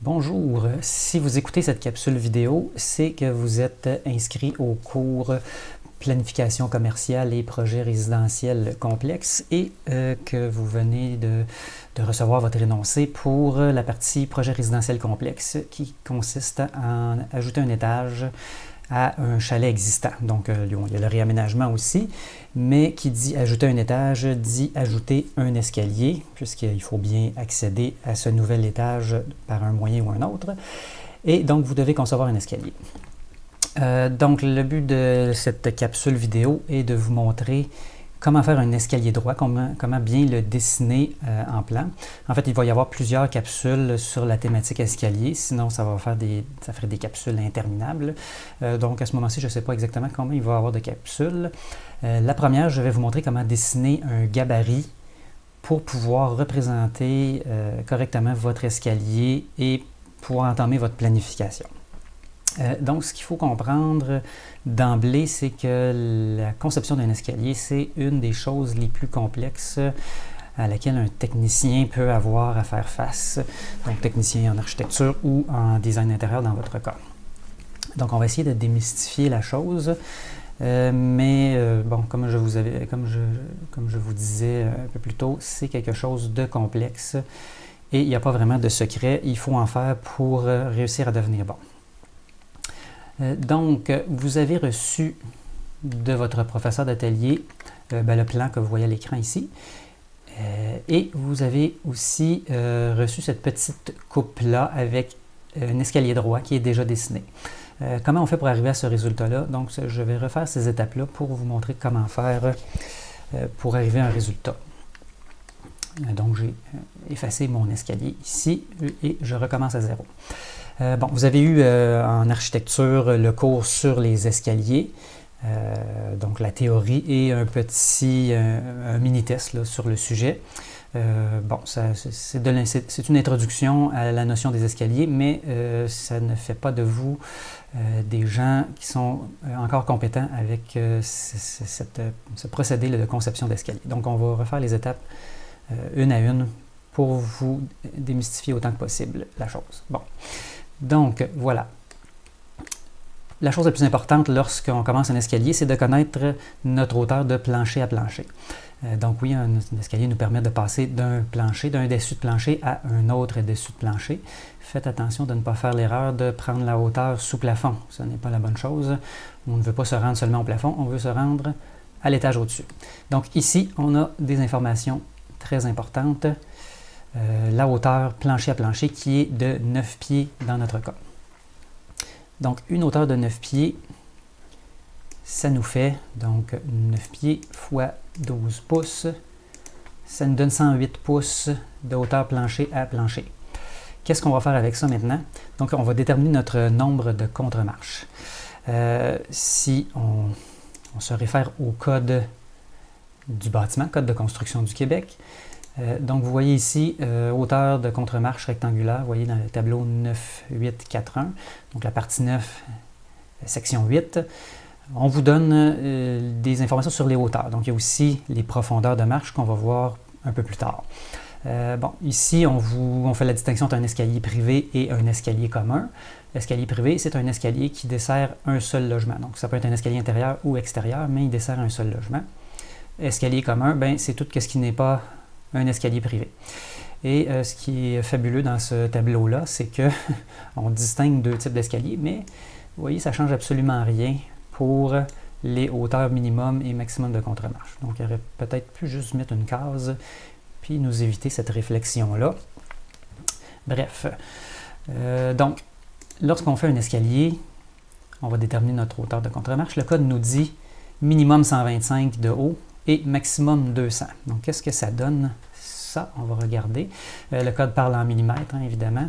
Bonjour, si vous écoutez cette capsule vidéo, c'est que vous êtes inscrit au cours Planification commerciale et projets résidentiels complexes et que vous venez de recevoir votre énoncé pour la partie projet résidentiel complexe qui consiste à ajouter un étage à un chalet existant. Donc, il y a le réaménagement aussi, mais qui dit ajouter un étage, dit ajouter un escalier, puisqu'il faut bien accéder à ce nouvel étage par un moyen ou un autre. Et donc, vous devez concevoir un escalier. Donc, le but de cette capsule vidéo est de vous montrer comment faire un escalier droit, comment bien le dessiner en plan. En fait, il va y avoir plusieurs capsules sur la thématique escalier, sinon ça ferait des capsules interminables. Donc à ce moment-ci, je ne sais pas exactement combien il va y avoir de capsules. La première, je vais vous montrer comment dessiner un gabarit pour pouvoir représenter correctement votre escalier et pouvoir entamer votre planification. Donc, ce qu'il faut comprendre d'emblée, c'est que la conception d'un escalier, c'est une des choses les plus complexes à laquelle un technicien peut avoir à faire face. Donc, technicien en architecture ou en design intérieur dans votre cas. Donc, on va essayer de démystifier la chose. Bon, comme je vous disais un peu plus tôt, c'est quelque chose de complexe et il n'y a pas vraiment de secret. Il faut en faire pour réussir à devenir bon. Donc, vous avez reçu de votre professeur d'atelier le plan que vous voyez à l'écran ici. Et vous avez aussi reçu cette petite coupe-là avec un escalier droit qui est déjà dessiné. Comment on fait pour arriver à ce résultat-là? Donc, je vais refaire ces étapes-là pour vous montrer comment faire pour arriver à un résultat. Donc, j'ai effacé mon escalier ici et je recommence à zéro. Bon, vous avez eu en architecture le cours sur les escaliers, donc la théorie et un mini-test sur le sujet. Bon, c'est une introduction à la notion des escaliers, mais ça ne fait pas de vous des gens qui sont encore compétents avec ce procédé de conception d'escalier. Donc, on va refaire les étapes une à une pour vous démystifier autant que possible la chose. Bon. Donc, voilà. La chose la plus importante lorsqu'on commence un escalier, c'est de connaître notre hauteur de plancher à plancher. Donc oui, un escalier nous permet de passer d'un dessus de plancher à un autre dessus de plancher. Faites attention de ne pas faire l'erreur de prendre la hauteur sous plafond. Ce n'est pas la bonne chose. On ne veut pas se rendre seulement au plafond, on veut se rendre à l'étage au-dessus. Donc ici, on a des informations très importantes. La hauteur plancher à plancher qui est de 9 pieds dans notre cas. Donc, une hauteur de 9 pieds, ça nous fait donc 9 pieds fois 12 pouces. Ça nous donne 108 pouces de hauteur plancher à plancher. Qu'est-ce qu'on va faire avec ça maintenant? Donc, on va déterminer notre nombre de contre-marches. Si on se réfère au code du bâtiment, code de construction du Québec, donc, vous voyez ici, hauteur de contre-marche rectangulaire, vous voyez dans le tableau 9.8.4.1, donc la partie 9, section 8. On vous donne des informations sur les hauteurs. Donc, il y a aussi les profondeurs de marche qu'on va voir un peu plus tard. Bon, ici, on fait la distinction entre un escalier privé et un escalier commun. L'escalier privé, c'est un escalier qui dessert un seul logement. Donc, ça peut être un escalier intérieur ou extérieur, mais il dessert un seul logement. Escalier commun, ben, c'est tout ce qui n'est pas un escalier privé. Et ce qui est fabuleux dans ce tableau-là, c'est qu'on distingue deux types d'escaliers, mais vous voyez, ça ne change absolument rien pour les hauteurs minimum et maximum de contre-marche. Donc, il aurait peut-être pu juste mettre une case, puis nous éviter cette réflexion-là. Bref. Donc, lorsqu'on fait un escalier, on va déterminer notre hauteur de contre-marche. Le code nous dit minimum 125 de haut et maximum 200. Donc, qu'est-ce que ça donne? Ça, on va regarder. Le code parle en millimètres, hein, évidemment,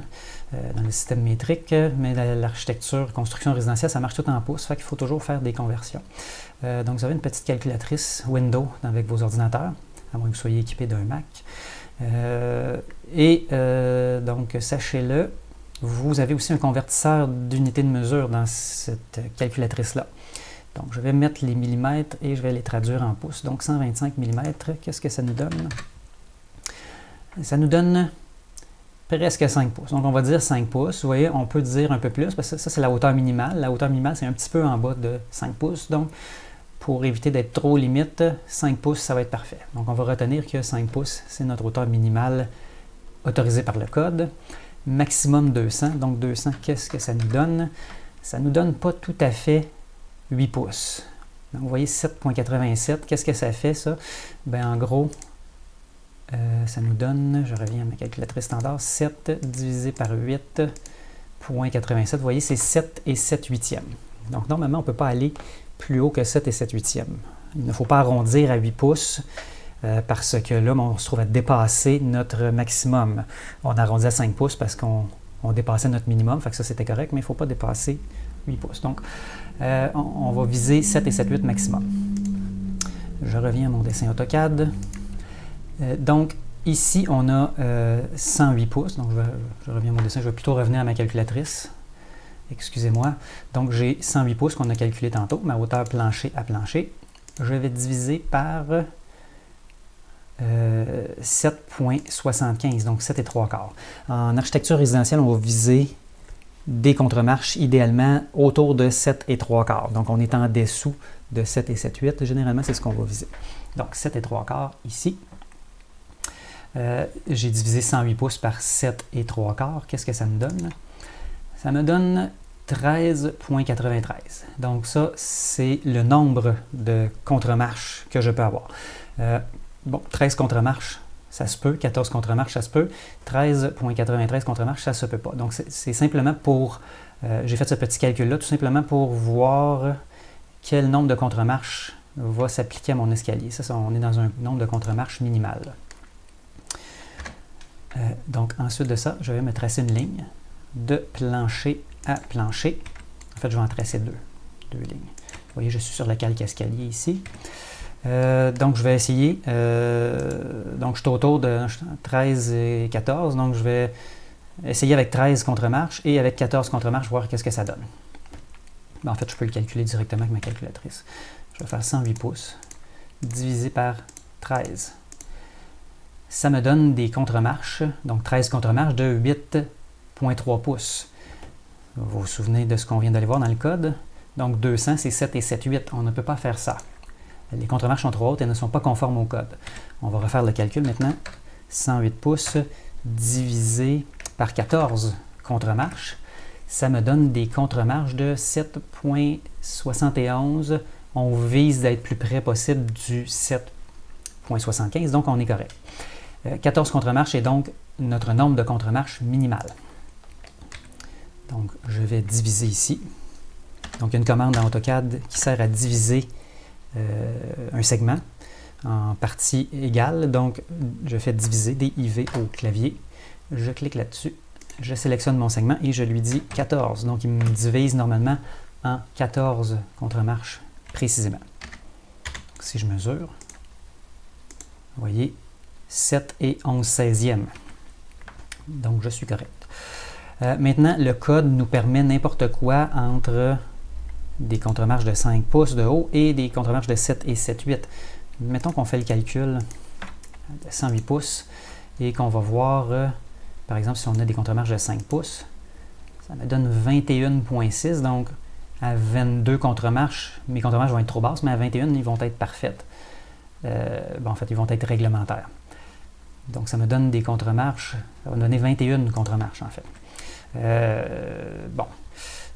dans le système métrique, mais l'architecture, construction résidentielle, ça marche tout en pouces, fait qu'il faut toujours faire des conversions. Donc, vous avez une petite calculatrice Windows avec vos ordinateurs, à moins que vous soyez équipé d'un Mac. Donc, sachez-le, vous avez aussi un convertisseur d'unité de mesure dans cette calculatrice-là. Donc, je vais mettre les millimètres et je vais les traduire en pouces. Donc, 125 mm, qu'est-ce que ça nous donne? Ça nous donne presque 5 pouces. Donc, on va dire 5 pouces. Vous voyez, on peut dire un peu plus, parce que ça, c'est la hauteur minimale. La hauteur minimale, c'est un petit peu en bas de 5 pouces. Donc, pour éviter d'être trop limite, 5 pouces, ça va être parfait. Donc, on va retenir que 5 pouces, c'est notre hauteur minimale autorisée par le code. Maximum 200. Donc, 200, qu'est-ce que ça nous donne? Ça ne nous donne pas tout à fait 8 pouces. Donc, vous voyez, 7,87. Qu'est-ce que ça fait, ça? Bien, en gros, ça nous donne, je reviens à ma calculatrice standard, 7 divisé par 8,87. Vous voyez, c'est 7 et 7 huitièmes. Donc, normalement, on ne peut pas aller plus haut que 7 et 7 huitièmes. Il ne faut pas arrondir à 8 pouces parce que là, on se trouve à dépasser notre maximum. On arrondit à 5 pouces parce qu'on dépassait notre minimum, fait que ça, c'était correct, mais il ne faut pas dépasser 8 pouces. Donc, on va viser 7 et 7 8 maximum. Je reviens à mon dessin AutoCAD. Donc, ici, on a 108 pouces. Donc, je reviens à mon dessin. Je vais plutôt revenir à ma calculatrice. Excusez-moi. Donc, j'ai 108 pouces qu'on a calculé tantôt, ma hauteur plancher à plancher. Je vais diviser par 7,75, donc 7 et 3/4. En architecture résidentielle, on va viser des contre-marches, idéalement autour de 7 et 3/4. Donc, on est en dessous de 7 et 7 8. Généralement, c'est ce qu'on va viser. Donc, 7 et 3/4 ici. J'ai divisé 108 pouces par 7 et 3/4. Qu'est-ce que ça me donne? Ça me donne 13,93. Donc ça, c'est le nombre de contre-marches que je peux avoir. Bon, 13 contre-marches, ça se peut. 14 contre-marches, ça se peut. 13,93 contre-marches, ça se peut pas. Donc c'est simplement pour... j'ai fait ce petit calcul-là tout simplement pour voir quel nombre de contre-marches va s'appliquer à mon escalier. Ça, on est dans un nombre de contre-marches minimal. Donc, ensuite de ça, je vais me tracer une ligne de plancher à plancher. En fait, je vais en tracer deux lignes. Vous voyez, je suis sur le calque escalier ici. Donc, je vais essayer. Donc, je suis autour de 13 et 14. Donc, je vais essayer avec 13 contre-marches et avec 14 contre-marches, voir qu'est-ce que ça donne. Ben, en fait, je peux le calculer directement avec ma calculatrice. Je vais faire 108 pouces divisé par 13. Ça me donne des contre-marches, donc 13 contre-marches de 8,3 pouces. Vous vous souvenez de ce qu'on vient d'aller voir dans le code? Donc 200, c'est 7 et 7 8. On ne peut pas faire ça. Les contre-marches sont trop hautes et ne sont pas conformes au code. On va refaire le calcul maintenant. 108 pouces divisé par 14 contre-marches. Ça me donne des contre-marches de 7,71. On vise d'être plus près possible du 7,75, donc on est correct. 14 contre-marches est donc notre nombre de contre-marches minimal. Donc, je vais diviser ici. Donc, il y a une commande dans AutoCAD qui sert à diviser un segment en parties égales. Donc, je fais diviser, DIV au clavier. Je clique là-dessus. Je sélectionne mon segment et je lui dis 14. Donc, il me divise normalement en 14 contre-marches précisément. Donc, si je mesure, vous voyez, 7 et 11 16e. Donc, je suis correct. Maintenant, le code nous permet n'importe quoi entre des contre-marches de 5 pouces de haut et des contre-marches de 7 et 7 8. Mettons qu'on fait le calcul de 108 pouces et qu'on va voir, par exemple, si on a des contre-marches de 5 pouces, ça me donne 21,6. Donc, à 22 contre-marches, mes contre-marches vont être trop basses, mais à 21, ils vont être parfaites. En fait, ils vont être réglementaires. Donc, ça me donne des contre-marches. Ça va me donner 21 contre-marches, en fait.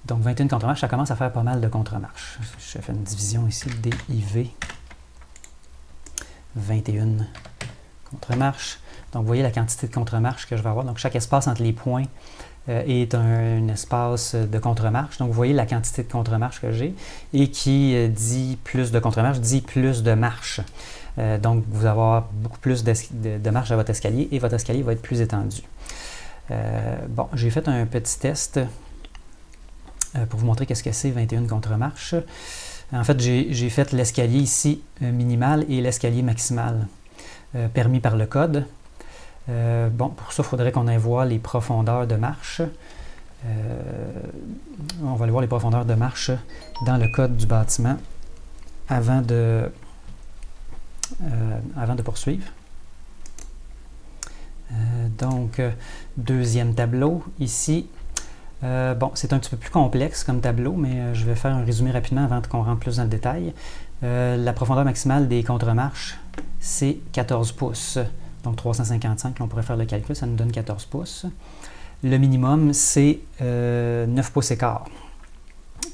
Donc 21 contre-marches, ça commence à faire pas mal de contre-marches. Je fais une division ici, DIV. 21 contre-marches. Donc, vous voyez la quantité de contre-marches que je vais avoir. Donc, chaque espace entre les points est un espace de contre-marche. Donc, vous voyez la quantité de contre-marche que j'ai. Et qui dit plus de contre-marche, dit plus de marches. Donc, vous allez avoir beaucoup plus de marches à votre escalier et votre escalier va être plus étendu. Bon, j'ai fait un petit test pour vous montrer qu'est-ce que c'est 21 contre-marches. En fait, j'ai fait l'escalier ici minimal et l'escalier maximal permis par le code. Bon, pour ça, il faudrait qu'on aille voir les profondeurs de marche. On va aller voir les profondeurs de marche dans le code du bâtiment avant de poursuivre. Deuxième tableau, ici. Bon, c'est un petit peu plus complexe comme tableau, mais je vais faire un résumé rapidement avant qu'on rentre plus dans le détail. La profondeur maximale des contre-marches, c'est 14 pouces. Donc 355, on pourrait faire le calcul, ça nous donne 14 pouces. Le minimum, c'est 9 pouces et quart.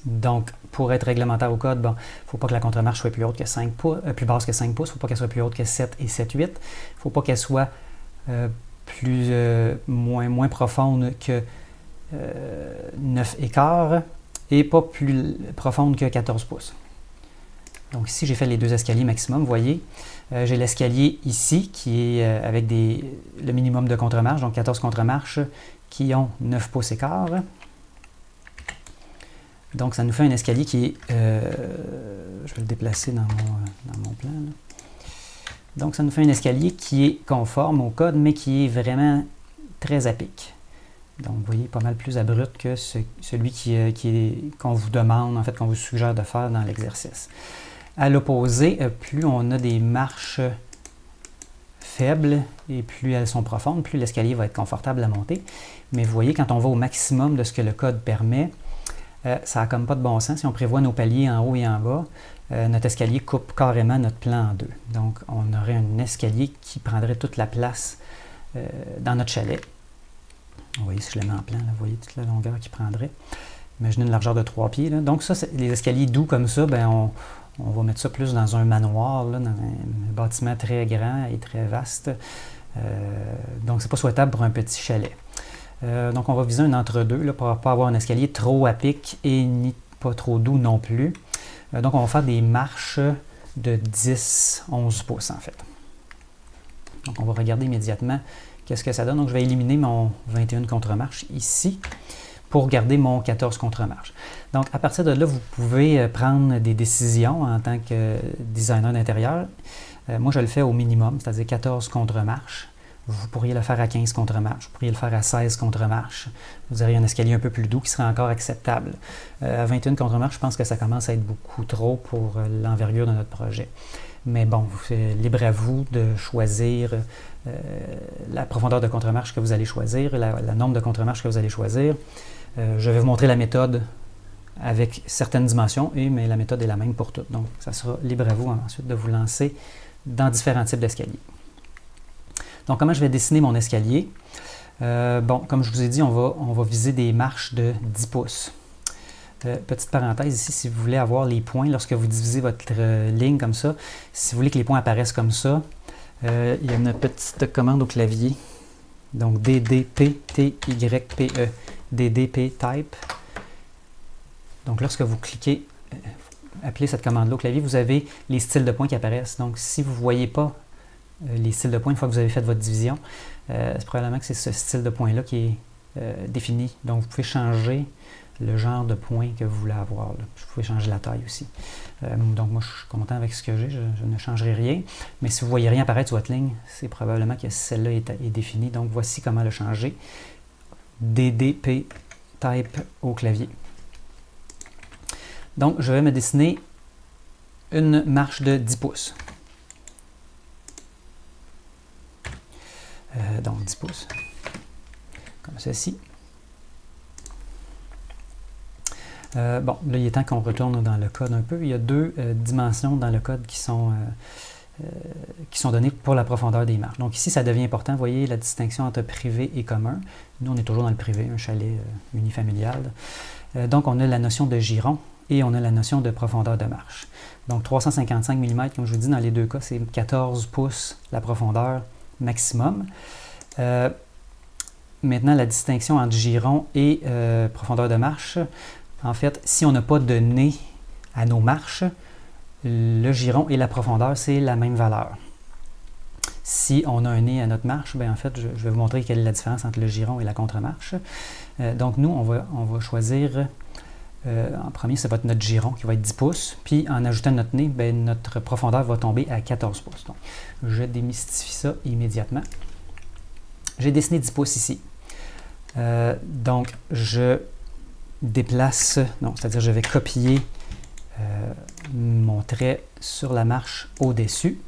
Donc, pour être réglementaire au code, il ne faut pas que la contre-marche soit plus haute que 5 pouces, plus basse que 5 pouces, il ne faut pas qu'elle soit plus haute que 7 et 7/8. Il ne faut pas qu'elle soit moins profonde que 9 et quart et pas plus profonde que 14 pouces. Donc ici, j'ai fait les deux escaliers maximum, vous voyez. J'ai l'escalier ici qui est avec le minimum de contre-marche, donc 14 contre-marches qui ont 9 pouces et quart. Donc ça nous fait un escalier qui est... je vais le déplacer dans mon plan. Là. Donc ça nous fait un escalier qui est conforme au code, mais qui est vraiment très à pic. Donc vous voyez, pas mal plus abrupt que celui qu'on vous demande, en fait, qu'on vous suggère de faire dans l'exercice. À l'opposé, plus on a des marches faibles et plus elles sont profondes, plus l'escalier va être confortable à monter. Mais vous voyez, quand on va au maximum de ce que le code permet, ça n'a comme pas de bon sens. Si on prévoit nos paliers en haut et en bas, notre escalier coupe carrément notre plan en deux. Donc, on aurait un escalier qui prendrait toute la place dans notre chalet. Vous voyez, si je le mets en plan, là, vous voyez toute la longueur qu'il prendrait. Imaginez une largeur de 3 pieds. Là. Donc ça, les escaliers doux comme ça, on va mettre ça plus dans un manoir, là, dans un bâtiment très grand et très vaste. Donc, c'est pas souhaitable pour un petit chalet. Donc, on va viser un entre-deux là, pour ne pas avoir un escalier trop à pic et ni pas trop doux non plus. Donc, on va faire des marches de 10-11 pouces en fait. Donc, on va regarder immédiatement qu'est-ce que ça donne. Donc, je vais éliminer mon 21 contre-marche ici pour garder mon 14 contre-marche. Donc, à partir de là, vous pouvez prendre des décisions en tant que designer d'intérieur. Moi, je le fais au minimum, c'est-à-dire 14 contre-marches. Vous pourriez le faire à 15 contre-marches, vous pourriez le faire à 16 contre-marches. Vous auriez un escalier un peu plus doux qui serait encore acceptable. À 21 contre-marches, je pense que ça commence à être beaucoup trop pour l'envergure de notre projet. Mais bon, c'est libre à vous de choisir la profondeur de contre-marche que vous allez choisir, la norme de contre-marche que vous allez choisir. Je vais vous montrer la méthode avec certaines dimensions, mais la méthode est la même pour toutes. Donc, ça sera libre à vous ensuite de vous lancer dans différents types d'escaliers. Donc, comment je vais dessiner mon escalier? Comme je vous ai dit, on va viser des marches de 10 pouces. Petite parenthèse ici, si vous voulez avoir les points, lorsque vous divisez votre ligne comme ça, si vous voulez que les points apparaissent comme ça, il y a une petite commande au clavier. Donc, DDP-TYPE, DDP type. Donc, lorsque vous cliquez, appelez cette commande-là au clavier, vous avez les styles de points qui apparaissent. Donc, si vous ne voyez pas les styles de points une fois que vous avez fait votre division, c'est probablement que c'est ce style de points-là qui est défini. Donc, vous pouvez changer le genre de point que vous voulez avoir. Là. Vous pouvez changer la taille aussi. Donc, moi, je suis content avec ce que j'ai. Je ne changerai rien. Mais si vous ne voyez rien apparaître sur votre ligne, c'est probablement que celle-là est définie. Donc, voici comment le changer. DDP type au clavier. Donc, je vais me dessiner une marche de 10 pouces. Donc 10 pouces, comme ceci. Là, il est temps qu'on retourne dans le code un peu. Il y a deux dimensions dans le code qui sont données pour la profondeur des marches. Donc ici, ça devient important. Vous voyez la distinction entre privé et commun. Nous, on est toujours dans le privé, un chalet unifamilial. Donc, on a la notion de giron et on a la notion de profondeur de marche. Donc 355 mm, comme je vous dis, dans les deux cas, c'est 14 pouces la profondeur maximum. Maintenant, la distinction entre giron et profondeur de marche, en fait, si on n'a pas de nez à nos marches, le giron et la profondeur, c'est la même valeur. Si on a un nez à notre marche, en fait, je vais vous montrer quelle est la différence entre le giron et la contre-marche. Donc, nous, on va choisir, en premier, c'est notre giron qui va être 10 pouces, puis en ajoutant notre nez, notre profondeur va tomber à 14 pouces. Donc, je démystifie ça immédiatement. J'ai dessiné 10 pouces ici. Donc, je déplace, c'est-à-dire je vais copier mon trait sur la marche au-dessus.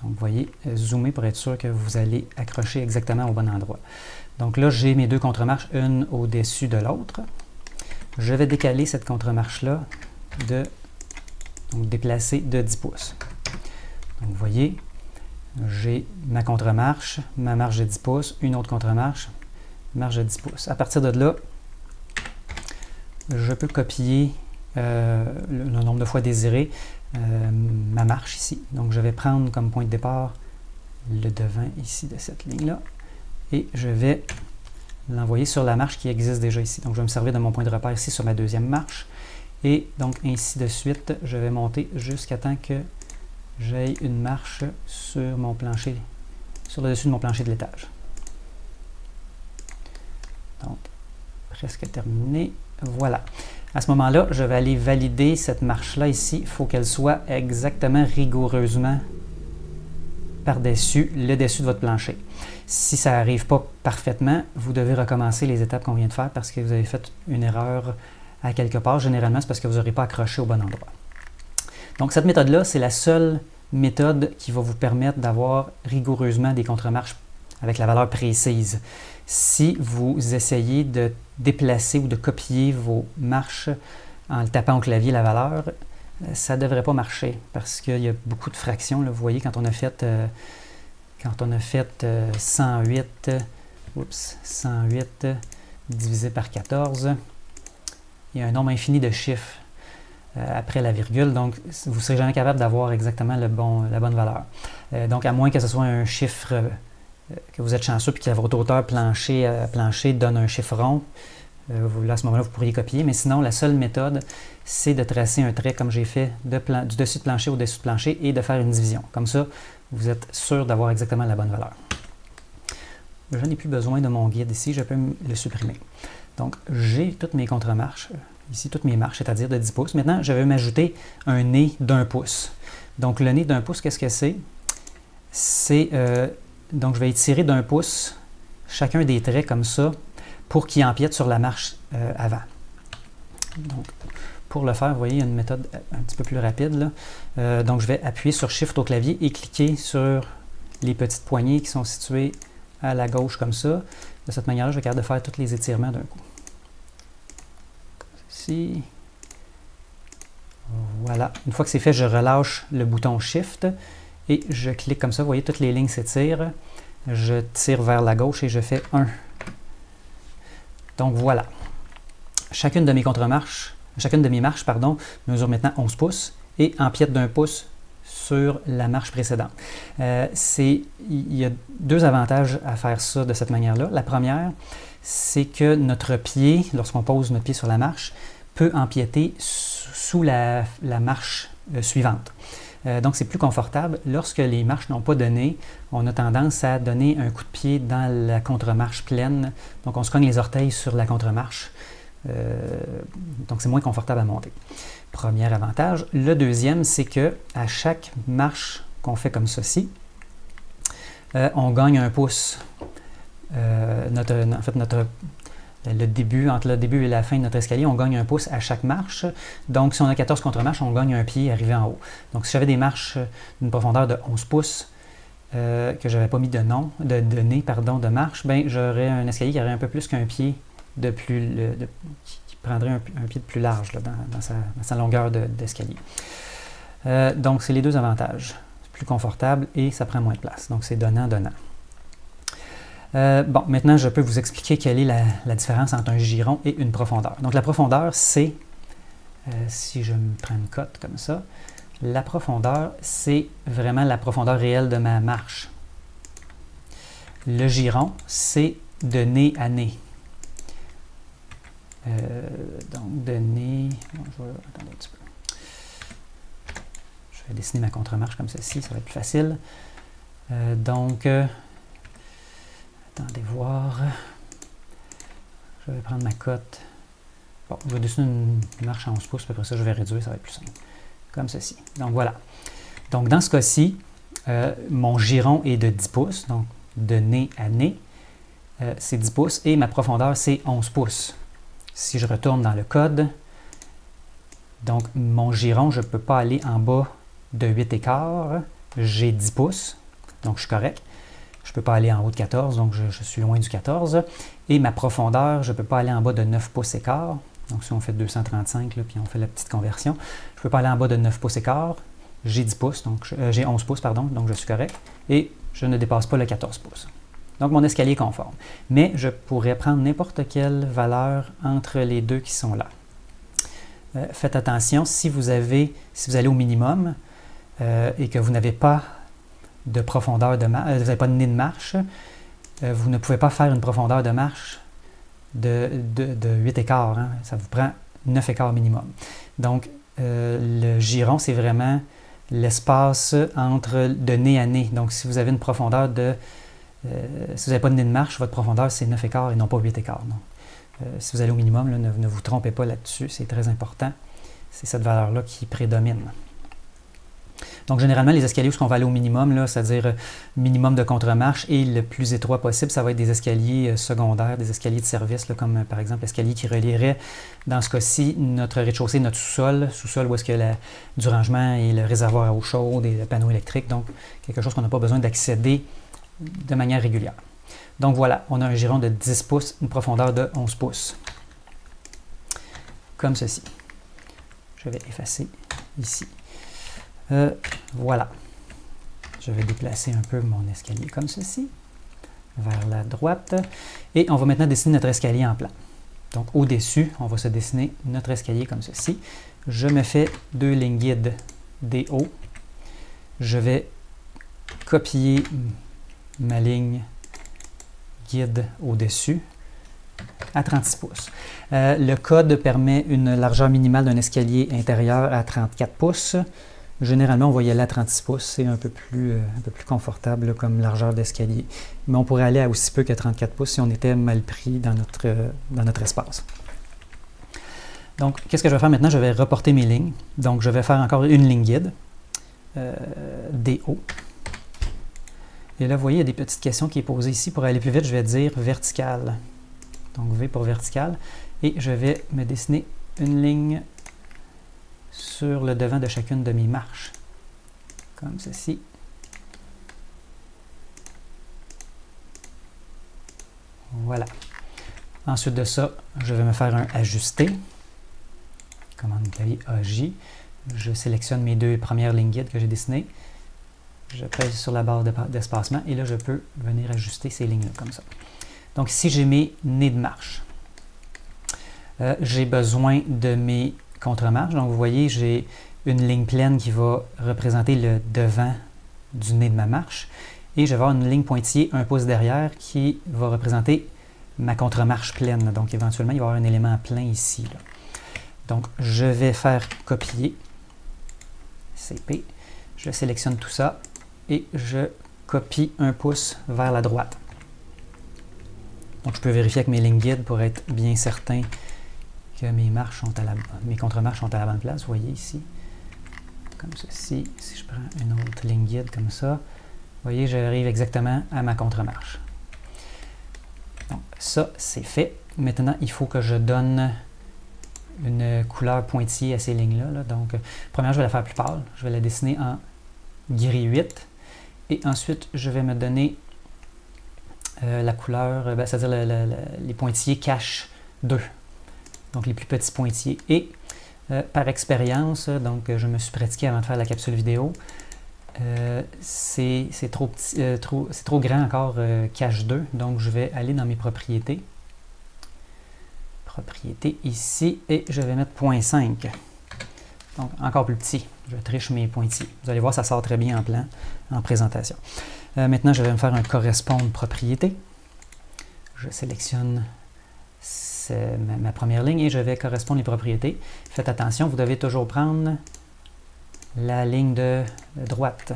Donc, vous voyez, zoomer pour être sûr que vous allez accrocher exactement au bon endroit. Donc là, j'ai mes deux contre-marches, une au-dessus de l'autre. Je vais décaler cette contre-marche-là donc déplacer de 10 pouces. Donc, vous voyez, j'ai ma contre-marche, ma marche de 10 pouces, une autre contre-marche, marche de 10 pouces. À partir de là, je peux copier le nombre de fois désiré ma marche ici. Donc, je vais prendre comme point de départ le devant ici de cette ligne-là et je vais l'envoyer sur la marche qui existe déjà ici. Donc, je vais me servir de mon point de repère ici sur ma deuxième marche et donc ainsi de suite, je vais monter jusqu'à temps que j'ai une marche sur mon plancher, sur le dessus de mon plancher de l'étage. Donc, presque terminé. Voilà. À ce moment-là, je vais aller valider cette marche-là ici. Il faut qu'elle soit exactement rigoureusement par-dessus le dessus de votre plancher. Si ça n'arrive pas parfaitement, vous devez recommencer les étapes qu'on vient de faire parce que vous avez fait une erreur à quelque part. Généralement, c'est parce que vous n'aurez pas accroché au bon endroit. Donc, cette méthode-là, c'est la seule méthode qui va vous permettre d'avoir rigoureusement des contre-marches avec la valeur précise. Si vous essayez de déplacer ou de copier vos marches en le tapant au clavier la valeur, ça ne devrait pas marcher parce qu'il y a beaucoup de fractions. Là, vous voyez, quand on a fait 108 divisé par 14, il y a un nombre infini de chiffres après la virgule, donc vous ne serez jamais capable d'avoir exactement la bonne valeur. Donc, à moins que ce soit un chiffre que vous êtes chanceux et que votre hauteur plancher donne un chiffre rond, là, à ce moment-là, vous pourriez copier. Mais sinon, la seule méthode, c'est de tracer un trait comme j'ai fait du dessus de plancher au dessus de plancher et de faire une division. Comme ça, vous êtes sûr d'avoir exactement la bonne valeur. Je n'ai plus besoin de mon guide ici, je peux le supprimer. Donc, j'ai toutes mes contre-marches, ici toutes mes marches, c'est-à-dire de 10 pouces. Maintenant, je vais m'ajouter un nez d'1 pouce. Donc, le nez d'1 pouce, qu'est-ce que c'est? Donc, je vais étirer d'1 pouce chacun des traits comme ça pour qu'ils empiètent sur la marche avant. Donc, pour le faire, vous voyez, il y a une méthode un petit peu plus rapide, là. Donc, je vais appuyer sur Shift au clavier et cliquer sur les petites poignées qui sont situées à la gauche comme ça. De cette manière-là, je vais être capable de faire tous les étirements d'un coup. Ici. Voilà. Une fois que c'est fait, je relâche le bouton Shift et je clique comme ça. Vous voyez, toutes les lignes s'étirent. Je tire vers la gauche et je fais 1. Donc voilà. Chacune de mes marches, mesure maintenant 11 pouces et empiète d'1 pouce sur la marche précédente. Il y a deux avantages à faire ça de cette manière-là. La première, c'est que notre pied, lorsqu'on pose notre pied sur la marche, peut empiéter sous la marche suivante. Donc, c'est plus confortable. Lorsque les marches n'ont pas donné, on a tendance à donner un coup de pied dans la contre-marche pleine. Donc, on se cogne les orteils sur la contre-marche. Donc, c'est moins confortable à monter. Premier avantage. Le deuxième, c'est que à chaque marche qu'on fait comme ceci, on gagne 1 pouce. Le début, entre le début et la fin de notre escalier, on gagne 1 pouce à chaque marche. Donc, si on a 14 contre-marches, on gagne un pied arrivé en haut. Donc, si j'avais des marches d'une profondeur de 11 pouces que je n'avais pas mis de nez de marche, ben, j'aurais un escalier qui aurait un peu plus qu'un pied de plus, qui prendrait un pied de plus large là, dans sa longueur d'escalier. Donc, c'est les deux avantages. C'est plus confortable et ça prend moins de place. Donc, c'est donnant-donnant. Bon, maintenant, je peux vous expliquer quelle est la différence entre un giron et une profondeur. Donc, la profondeur, c'est, si je me prends une cote comme ça, la profondeur, c'est vraiment la profondeur réelle de ma marche. Le giron, c'est de nez à nez. Donc, de nez... Bon, attendez un petit peu. Je vais dessiner ma contre-marche comme ceci, ça va être plus facile. Attendez voir. Je vais prendre ma cote. Bon, je vais dessiner une marche à 11 pouces, puis après ça, je vais réduire, ça va être plus simple. Comme ceci. Donc, voilà. Donc, dans ce cas-ci, mon giron est de 10 pouces, donc de nez à nez, c'est 10 pouces, et ma profondeur, c'est 11 pouces. Si je retourne dans le code, donc mon giron, je ne peux pas aller en bas de 8 écarts, j'ai 10 pouces, donc je suis correct. Je ne peux pas aller en haut de 14, donc je suis loin du 14. Et ma profondeur, je ne peux pas aller en bas de 9 pouces et quart. Donc si on fait 235, là, puis on fait la petite conversion, je ne peux pas aller en bas de 9 pouces et quart. J'ai 10 pouces, donc j'ai 11 pouces, pardon, donc je suis correct. Et je ne dépasse pas le 14 pouces. Donc mon escalier est conforme. Mais je pourrais prendre n'importe quelle valeur entre les deux qui sont là. Faites attention, si vous allez au minimum et que vous n'avez pas de profondeur de marche, vous n'avez pas de nez de marche, vous ne pouvez pas faire une profondeur de marche de 8 écarts. Hein. Ça vous prend 9 écarts minimum. Donc, le giron, c'est vraiment l'espace entre de nez à nez. Donc, si vous avez une profondeur de... si vous n'avez pas de nez de marche, votre profondeur, c'est 9 écarts et non pas 8 écarts. Donc, si vous allez au minimum, là, ne vous trompez pas là-dessus, c'est très important. C'est cette valeur-là qui prédomine. Donc, généralement, les escaliers où on va aller au minimum, c'est-à-dire minimum de contre-marche et le plus étroit possible, ça va être des escaliers secondaires, des escaliers de service, là, comme par exemple l'escalier qui relierait, dans ce cas-ci, notre rez-de-chaussée, notre sous-sol où est-ce que du rangement et le réservoir à eau chaude et le panneau électrique, donc quelque chose qu'on n'a pas besoin d'accéder de manière régulière. Donc voilà, on a un giron de 10 pouces, une profondeur de 11 pouces, comme ceci. Je vais effacer ici. Voilà. Je vais déplacer un peu mon escalier comme ceci, vers la droite. Et on va maintenant dessiner notre escalier en plan. Donc au-dessus, on va se dessiner notre escalier comme ceci. Je me fais 2 lignes guides DO. Je vais copier ma ligne guide au-dessus à 36 pouces. Le code permet une largeur minimale d'un escalier intérieur à 34 pouces. Généralement, on va y aller à 36 pouces, c'est un peu plus confortable là, comme largeur d'escalier. Mais on pourrait aller à aussi peu que 34 pouces si on était mal pris dans notre espace. Donc, qu'est-ce que je vais faire maintenant? Je vais reporter mes lignes. Donc, je vais faire encore une ligne guide, DO. Et là, vous voyez, il y a des petites questions qui sont posées ici. Pour aller plus vite, je vais dire vertical. Donc, V pour vertical. Et je vais me dessiner une ligne sur le devant de chacune de mes marches, comme ceci. Voilà. Ensuite de ça, je vais me faire un ajuster. Commande clavier AJ. Je sélectionne mes 2 premières lignes guides que j'ai dessinées. Je pèse sur la barre d'espacement et là, je peux venir ajuster ces lignes-là comme ça. Donc ici, j'ai mes nez de marche. J'ai besoin de mes contre-marche. Donc, vous voyez, j'ai une ligne pleine qui va représenter le devant du nez de ma marche. Et je vais avoir une ligne pointillée 1 pouce derrière qui va représenter ma contre-marche pleine. Donc, éventuellement, il va y avoir un élément plein ici. Là. Donc, je vais faire copier. CP. Je sélectionne tout ça et je copie 1 pouce vers la droite. Donc, je peux vérifier avec mes lignes guides pour être bien certain que mes contre-marches sont à la bonne place. Vous voyez ici, comme ceci. Si je prends une autre ligne guide comme ça, vous voyez, j'arrive exactement à ma contre-marche. Donc, ça, c'est fait. Maintenant, il faut que je donne une couleur pointillée à ces lignes-là. Là. Donc, première, je vais la faire plus pâle. Je vais la dessiner en gris 8. Et ensuite, je vais me donner la couleur, c'est-à-dire les pointillés cache 2. Donc les plus petits pointillés. Et par expérience, donc je me suis pratiqué avant de faire la capsule vidéo, c'est trop grand encore, cache 2. Donc je vais aller dans mes propriétés. Propriétés ici, et je vais mettre 0.5. Donc encore plus petit. Je triche mes pointillés. Vous allez voir, ça sort très bien en plan, en présentation. Maintenant, je vais me faire un correspondre propriété. Je sélectionne ma première ligne et je vais correspondre les propriétés. Faites attention, vous devez toujours prendre la ligne de droite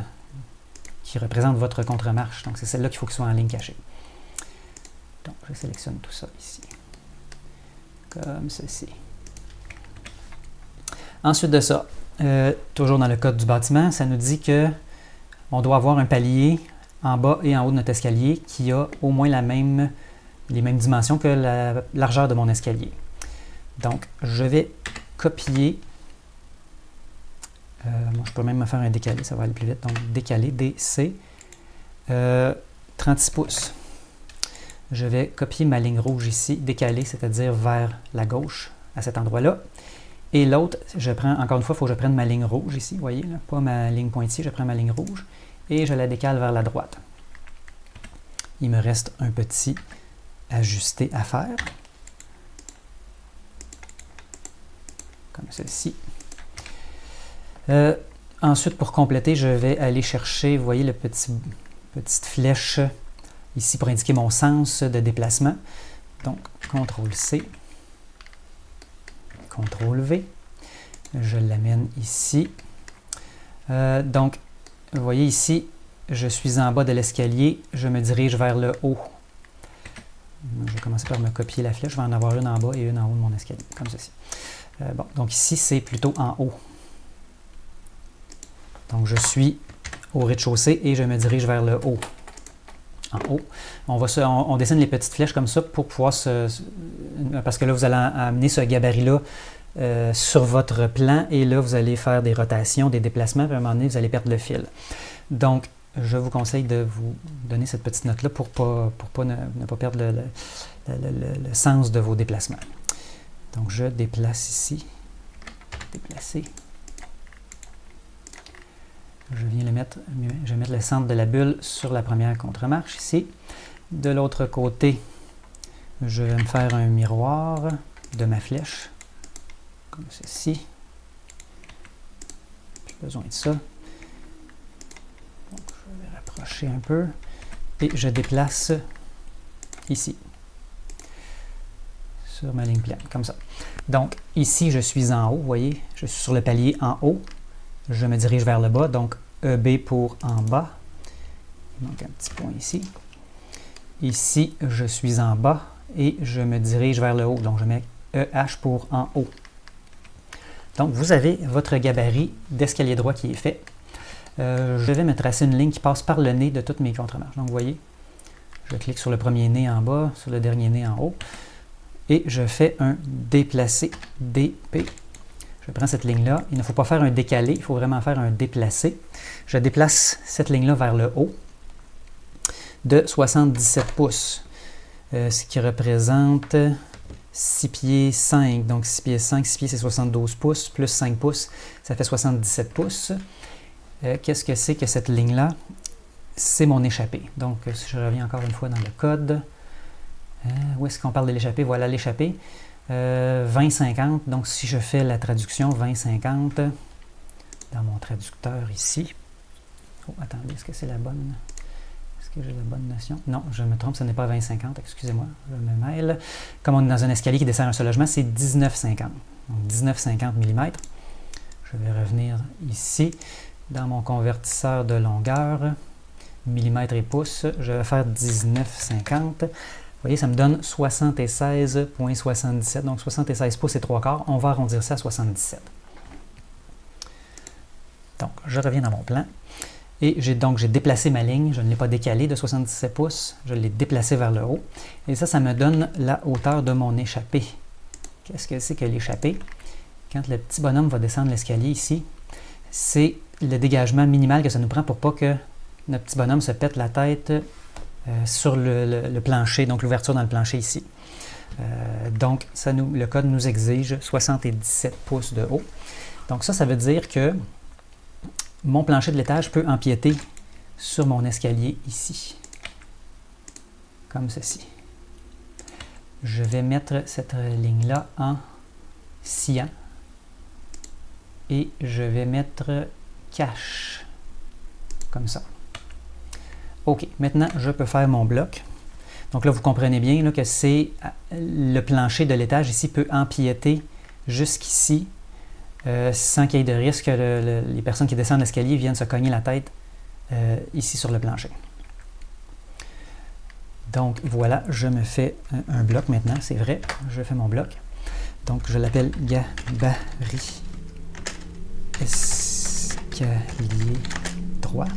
qui représente votre contre-marche. Donc, c'est celle-là qu'il faut qu'il soit en ligne cachée. Donc, je sélectionne tout ça ici, comme ceci. Ensuite de ça, toujours dans le code du bâtiment, ça nous dit que on doit avoir un palier en bas et en haut de notre escalier qui a au moins les mêmes dimensions que la largeur de mon escalier. Donc, je vais copier Moi, je peux même me faire un décalé, ça va aller plus vite. Donc, décalé, DC, 36 pouces. Je vais copier ma ligne rouge ici, décaler, c'est-à-dire vers la gauche, à cet endroit-là. Et l'autre, je prends, encore une fois, il faut que je prenne ma ligne rouge ici, vous voyez, là, pas ma ligne pointillée, je prends ma ligne rouge et je la décale vers la droite. Il me reste un petit ajusté à faire, comme ceci. Ensuite, pour compléter, je vais aller chercher, vous voyez, la petite flèche ici pour indiquer mon sens de déplacement. Donc, CTRL-C, CTRL-V, je l'amène ici. Donc, vous voyez ici, je suis en bas de l'escalier, je me dirige vers le haut. Je vais commencer par me copier la flèche, je vais en avoir une en bas et une en haut de mon escalier, comme ceci. Bon, donc ici, c'est plutôt en haut. Donc, je suis au rez-de-chaussée et je me dirige vers le haut. En haut. On dessine les petites flèches comme ça pour pouvoir parce que là, vous allez amener ce gabarit-là sur votre plan et là, vous allez faire des rotations, des déplacements, puis à un moment donné, vous allez perdre le fil. Donc, je vous conseille de vous donner cette petite note-là pour ne pas perdre le sens de vos déplacements. Donc, je déplace ici. Déplacer. Je viens je vais mettre le centre de la bulle sur la première contre-marche ici. De l'autre côté, je vais me faire un miroir de ma flèche, comme ceci. J'ai besoin de ça. Donc, je vais rapprocher un peu et je déplace ici, sur ma ligne pleine, comme ça. Donc, ici, je suis en haut, vous voyez, je suis sur le palier en haut. Je me dirige vers le bas, donc EB pour en bas. Donc, un petit point ici. Ici, je suis en bas et je me dirige vers le haut. Donc, je mets EH pour en haut. Donc, vous avez votre gabarit d'escalier droit qui est fait. Je vais me tracer une ligne qui passe par le nez de toutes mes contre-marches. Donc, vous voyez, je clique sur le premier nez en bas, sur le dernier nez en haut. Et je fais un déplacé, DP. Je prends cette ligne-là. Il ne faut pas faire un décalé, il faut vraiment faire un déplacé. Je déplace cette ligne-là vers le haut de 77 pouces, ce qui représente 6 pieds 5. Donc 6 pieds 5, 6 pieds c'est 72 pouces, plus 5 pouces, ça fait 77 pouces. Qu'est-ce que c'est que cette ligne-là? C'est mon échappée. Donc si je reviens encore une fois dans le code, où est-ce qu'on parle de l'échappée? Voilà l'échappée. 20-50, donc si je fais la traduction 20-50 dans mon traducteur ici. Oh, attendez, est-ce que c'est la bonne? Est-ce que j'ai la bonne notion? Non, je me trompe, ce n'est pas 20-50, excusez-moi, je me mêle. Comme on est dans un escalier qui dessert un seul logement, c'est 19-50. Donc 19-50 mm. Je vais revenir ici, dans mon convertisseur de longueur, millimètres et pouces, je vais faire 19-50. Vous voyez, ça me donne 76,77. Donc 76 pouces et 3/4. On va arrondir ça à 77. Donc, je reviens dans mon plan. Et j'ai déplacé ma ligne. Je ne l'ai pas décalée de 77 pouces. Je l'ai déplacée vers le haut. Et ça me donne la hauteur de mon échappée. Qu'est-ce que c'est que l'échappée? Quand le petit bonhomme va descendre l'escalier ici, c'est le dégagement minimal que ça nous prend pour pas que notre petit bonhomme se pète la tête sur le plancher, donc l'ouverture dans le plancher ici. Donc, le code nous exige 77 pouces de haut. Donc ça veut dire que mon plancher de l'étage peut empiéter sur mon escalier ici, comme ceci. Je vais mettre cette ligne-là en cyan et je vais mettre cache, comme ça. OK, maintenant, je peux faire mon bloc. Donc là, vous comprenez bien là, que c'est le plancher de l'étage ici peut empiéter jusqu'ici sans qu'il y ait de risque que les personnes qui descendent l'escalier viennent se cogner la tête ici sur le plancher. Donc voilà, je me fais un bloc maintenant, c'est vrai, je fais mon bloc. Donc je l'appelle gabarit escalier droit.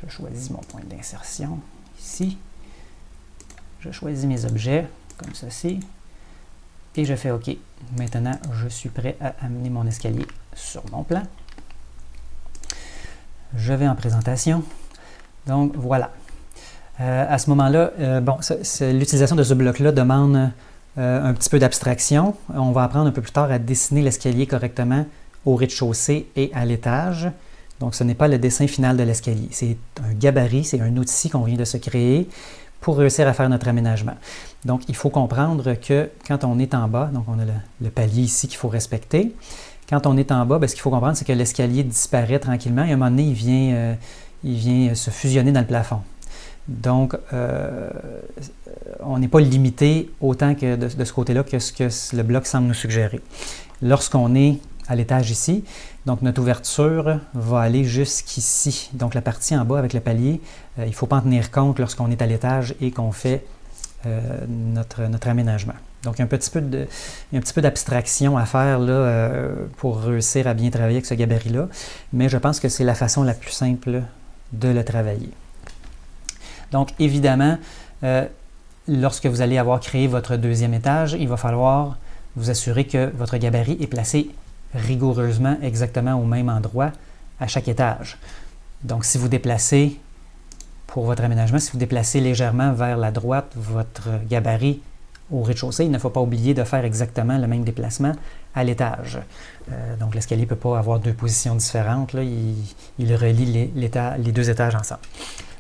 Je choisis mon point d'insertion ici. Je choisis mes objets comme ceci. Et je fais OK. Maintenant, je suis prêt à amener mon escalier sur mon plan. Je vais en présentation. Donc, voilà. À ce moment-là, l'utilisation de ce bloc-là demande un petit peu d'abstraction. On va apprendre un peu plus tard à dessiner l'escalier correctement au rez-de-chaussée et à l'étage. Donc, ce n'est pas le dessin final de l'escalier. C'est un gabarit, c'est un outil qu'on vient de se créer pour réussir à faire notre aménagement. Donc, il faut comprendre que quand on est en bas, donc on a le palier ici qu'il faut respecter. Quand on est en bas, ce qu'il faut comprendre, c'est que l'escalier disparaît tranquillement et à un moment donné, il vient se fusionner dans le plafond. Donc, on n'est pas limité autant que de ce côté-là que ce que le bloc semble nous suggérer. Lorsqu'on est à l'étage ici, donc notre ouverture va aller jusqu'ici. Donc, la partie en bas avec le palier, il ne faut pas en tenir compte lorsqu'on est à l'étage et qu'on fait notre aménagement. Donc, il y a un petit peu d'abstraction à faire là, pour réussir à bien travailler avec ce gabarit-là, mais je pense que c'est la façon la plus simple de le travailler. Donc, évidemment, lorsque vous allez avoir créé votre deuxième étage, il va falloir vous assurer que votre gabarit est placé rigoureusement exactement au même endroit à chaque étage. Donc, si vous déplacez, pour votre aménagement, si vous déplacez légèrement vers la droite votre gabarit au rez-de-chaussée, il ne faut pas oublier de faire exactement le même déplacement à l'étage. Donc, l'escalier ne peut pas avoir deux positions différentes. Là. Il relie les deux étages ensemble.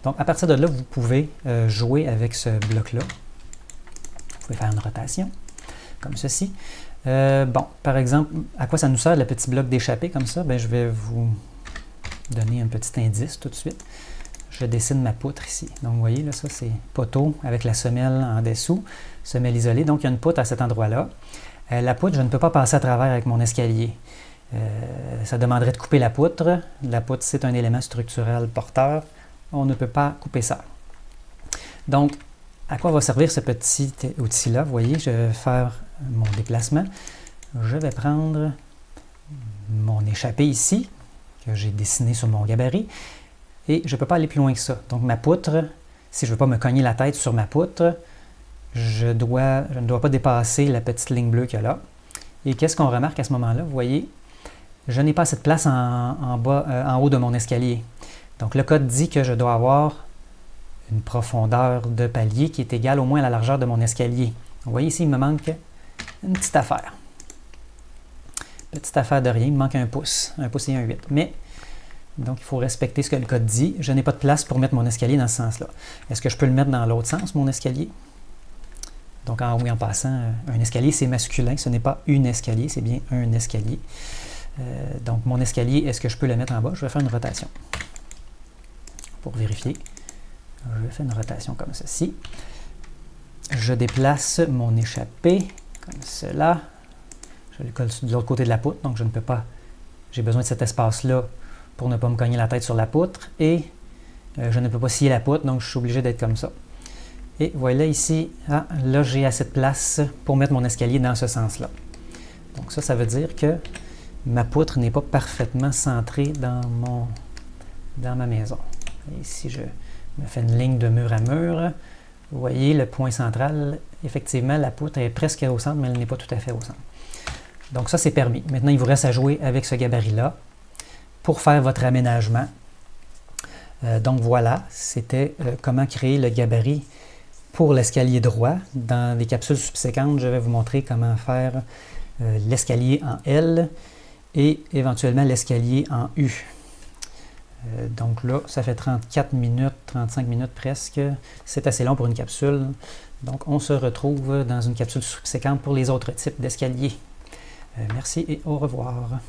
Donc, à partir de là, vous pouvez jouer avec ce bloc-là. Vous pouvez faire une rotation, comme ceci. Par exemple, à quoi ça nous sert le petit bloc d'échappée comme ça? Je vais vous donner un petit indice tout de suite. Je dessine ma poutre ici. Donc, vous voyez, là, ça, c'est poteau avec la semelle en dessous, semelle isolée. Donc, il y a une poutre à cet endroit-là. La poutre, je ne peux pas passer à travers avec mon escalier. Ça demanderait de couper la poutre. La poutre, c'est un élément structurel porteur. On ne peut pas couper ça. Donc, à quoi va servir ce petit outil-là? Vous voyez, je vais faire mon déplacement. Je vais prendre mon échappée ici, que j'ai dessiné sur mon gabarit, et je ne peux pas aller plus loin que ça. Donc, ma poutre, si je ne veux pas me cogner la tête sur ma poutre, je ne dois pas dépasser la petite ligne bleue qu'il y a là. Et qu'est-ce qu'on remarque à ce moment-là? Vous voyez, je n'ai pas assez de place en haut de mon escalier. Donc, le code dit que je dois avoir une profondeur de palier qui est égale au moins à la largeur de mon escalier. Vous voyez ici, il me manque une petite affaire. Petite affaire de rien, il me manque un pouce et un 8. Mais, donc, il faut respecter ce que le code dit. Je n'ai pas de place pour mettre mon escalier dans ce sens-là. Est-ce que je peux le mettre dans l'autre sens, mon escalier? Donc, en haut et en passant, un escalier, c'est masculin. Ce n'est pas une escalier, c'est bien un escalier. Donc, mon escalier, est-ce que je peux le mettre en bas? Je vais faire une rotation. Pour vérifier, je fais une rotation comme ceci. Je déplace mon échappée comme cela. Je le colle de l'autre côté de la poutre, donc je ne peux pas. J'ai besoin de cet espace-là pour ne pas me cogner la tête sur la poutre. Et je ne peux pas scier la poutre, donc je suis obligé d'être comme ça. Et voilà ici, là j'ai assez de place pour mettre mon escalier dans ce sens-là. Donc ça veut dire que ma poutre n'est pas parfaitement centrée dans ma maison. Et si je me fais une ligne de mur à mur, vous voyez le point central, effectivement la poutre est presque au centre, mais elle n'est pas tout à fait au centre. Donc ça c'est permis. Maintenant il vous reste à jouer avec ce gabarit-là pour faire votre aménagement. Donc voilà, c'était comment créer le gabarit pour l'escalier droit. Dans les capsules subséquentes, je vais vous montrer comment faire l'escalier en L et éventuellement l'escalier en U. Donc là, ça fait 34 minutes, 35 minutes presque. C'est assez long pour une capsule. Donc, on se retrouve dans une capsule subséquente pour les autres types d'escaliers. Merci et au revoir.